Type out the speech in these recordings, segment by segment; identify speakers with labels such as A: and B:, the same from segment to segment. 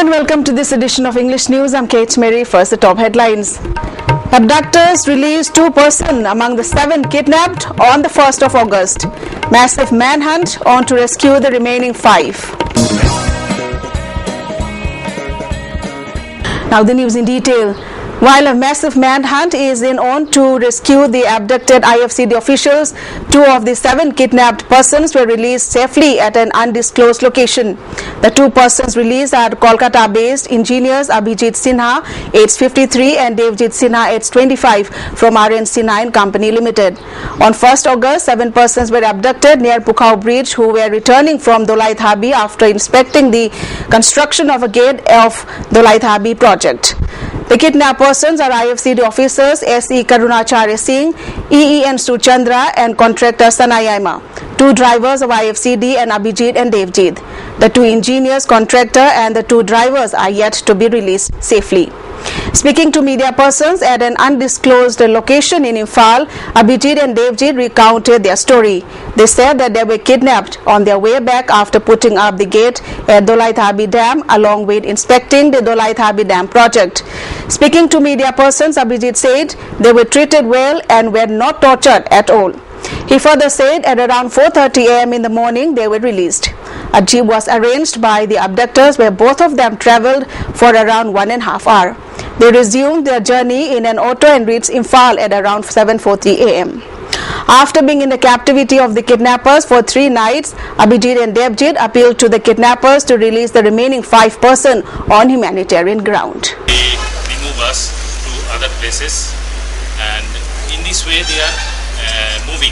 A: and welcome to this edition of English News. I'm Kate Mary. First, the top headlines. Abductors released 2 persons among the 7 kidnapped on the 1st of August. Massive manhunt on to rescue the remaining 5. Now the news in detail. While a massive manhunt is on to rescue the abducted IFCD officials, 2 of the 7 kidnapped persons were released safely at an undisclosed location. The 2 persons released are Kolkata-based engineers Abhijit Sinha, age 53, and Devjit Sinha, age 25, from RN C9 Company Limited. On 1st August, 7 persons were abducted near Pukhao Bridge who were returning from Dolai Thabi after inspecting the construction of a gate of Dolai Thabi project. The kidnapped persons are IFCD officers S.E. Karunacharya Singh, E.E.N. Suchandra, and contractor Sanayama, 2 drivers of IFCD and Abhijit and Devjit. The 2 engineers, contractor, and the 2 drivers are yet to be released safely. Speaking to media persons at an undisclosed location in Imphal, Abhijit and Devjit recounted their story. They said that they were kidnapped on their way back after putting up the gate at Dolai Thabi Dam along with inspecting the Dolai Thabi Dam project. Speaking to media persons, Abhijit said they were treated well and were not tortured at all. He further said at around 4:30 a.m. in the morning they were released. A jeep was arranged by the abductors where both of them travelled for around 1.5 hours. They resumed their journey in an auto and reached Imphal at around 7:40 a.m. After being in the captivity of the kidnappers for 3 nights, Abhijit and Devjit appealed to the kidnappers to release the remaining 5 persons on humanitarian ground.
B: They remove us to other places, and in this way they are moving.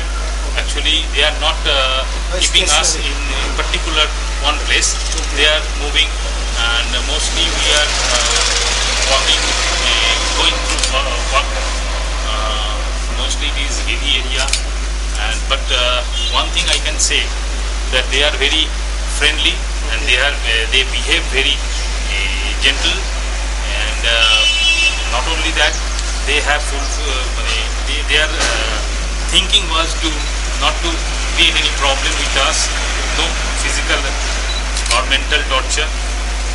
B: Actually, they are not keeping us in particular one place. They are moving, and mostly we are walking, going through walk. Mostly it is hilly area, but one thing I can say that they are very friendly and they behave very gentle, and not only that, they have their thinking was not to create any problem with us, no physical or mental torture.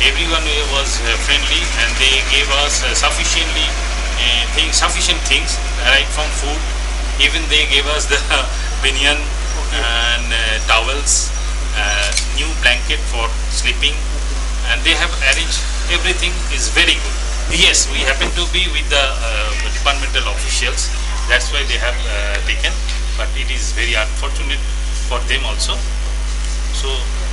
B: Everyone was friendly, and they gave us sufficient things, right from food. Even they gave us the banyan and towels, new blanket for sleeping, and they have arranged everything is very good. Yes, we happen to be with the departmental officials. That's why they have taken, but it is very unfortunate for them also. So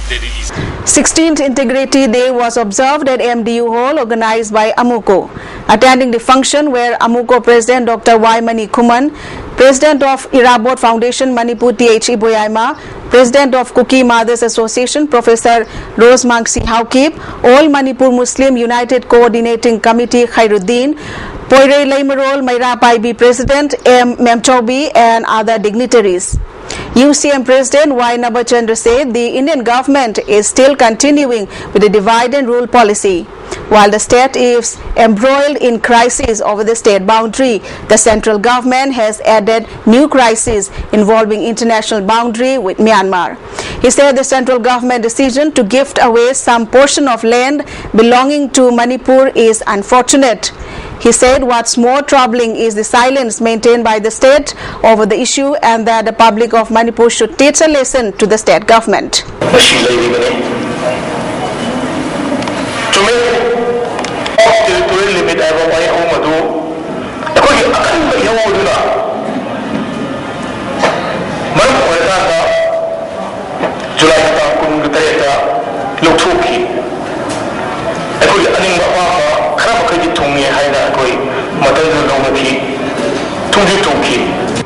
B: they released.
A: 16th Integrity Day was observed at MDU Hall organized by AMUCO. Attending the function were AMUCO President Dr. Y. Mani Kuman, President of Irabot Foundation Manipur T.H. Iboyaima, President of Kuki Mothers Association Professor Rose Mangsi Haukip, All Manipur Muslim United Coordinating Committee Khairuddin, Poire Laimarol Maira Paibi President M. Memchobi, and other dignitaries. UCM President Y. Nabachandra said the Indian government is still continuing with the divide and rule policy. While the state is embroiled in crisis over the state boundary, the central government has added new crises involving international boundary with Myanmar. He said the central government decision to gift away some portion of land belonging to Manipur is unfortunate. He said what's more troubling is the silence maintained by the state over the issue, and that the public of Manipur should teach a lesson to the state government.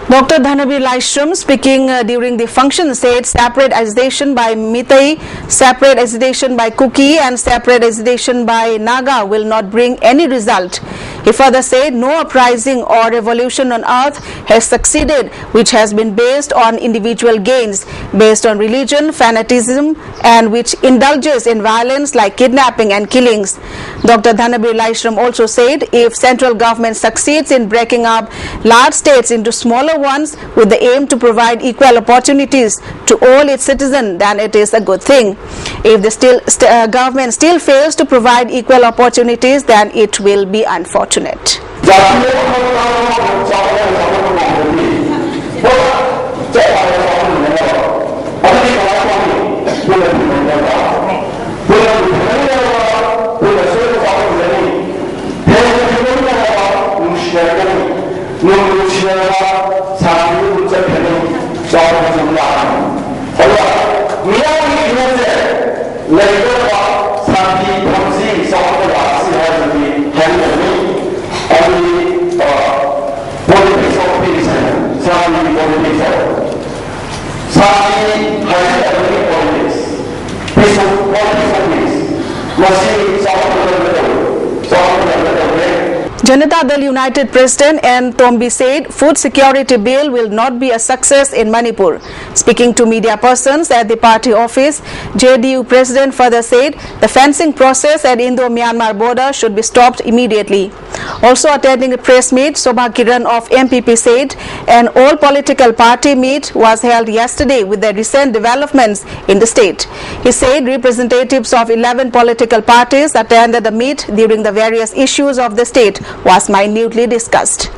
A: Dr. Dhanabir Laishram, speaking during the function, said separate agitation by Meitei, separate agitation by Kuki, and separate agitation by Naga will not bring any result. He further said no uprising or revolution on earth has succeeded which has been based on individual gains, based on religion, fanaticism, and which indulges in violence like kidnapping and killings. Dr. Dhanabir Laishram also said if central government succeeds in breaking up large states into smaller ones with the aim to provide equal opportunities to all its citizens, then it is a good thing. If the government still fails to provide equal opportunities, then it will be unfortunate. Janata Dal United President N. Tombi said food security bill will not be a success in Manipur. Speaking to media persons at the party office, JDU President further said the fencing process at Indo-Myanmar border should be stopped immediately. Also attending a press meet, Sobha Kiran of MPP said an all-political party meet was held yesterday with the recent developments in the state. He said representatives of 11 political parties attended the meet during the various issues of the state was minutely discussed.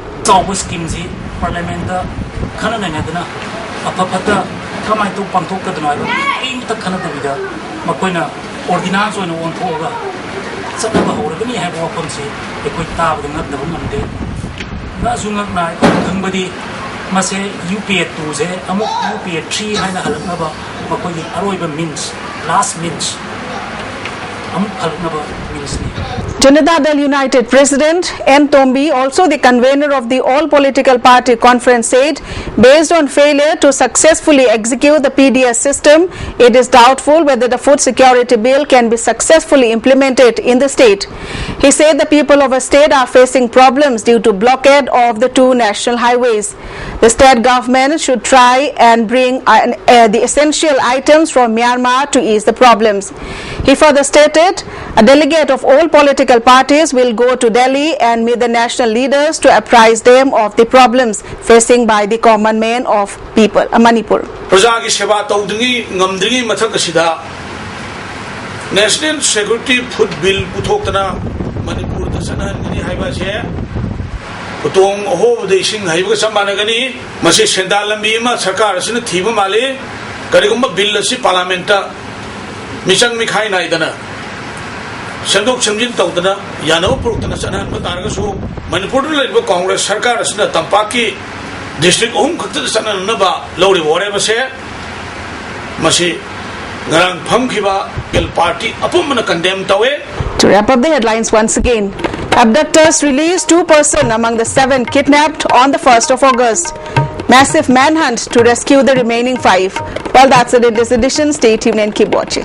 A: Janata Dal United President N. Tombi, also the convener of the all political party conference, said based on failure to successfully execute the PDS system, it is doubtful whether the food security bill can be successfully implemented in the state. He said the people of a state are facing problems due to blockade of the two national highways. The state government should try and bring the essential items from Myanmar to ease the problems. He further stated a delegate of all political parties will go to Delhi and meet the national leaders to apprise them of the problems facing by the common man of people, Manipur.
C: National Security Food Bill Putoktana Manipur the Sanangani Haibaje Putong Ho the Sing Haiba Sambanagani, Masi Sendalamima, Sakar, Tiba Mali, Kariguma Bill Si Parlamenta, Mission Mikai Naidana, Sandok Samjin Totana, Yano Purtana Sanan Matargasu, Manipur Congress, Sarkar, Tampaki, District Home Katan Naba, Lodi, whatever say, Masi. To
A: wrap up the headlines once again, abductors released 2 persons among the 7 kidnapped on the 1st of August. Massive manhunt to rescue the remaining 5. Well, that's it in this edition. Stay tuned and keep watching.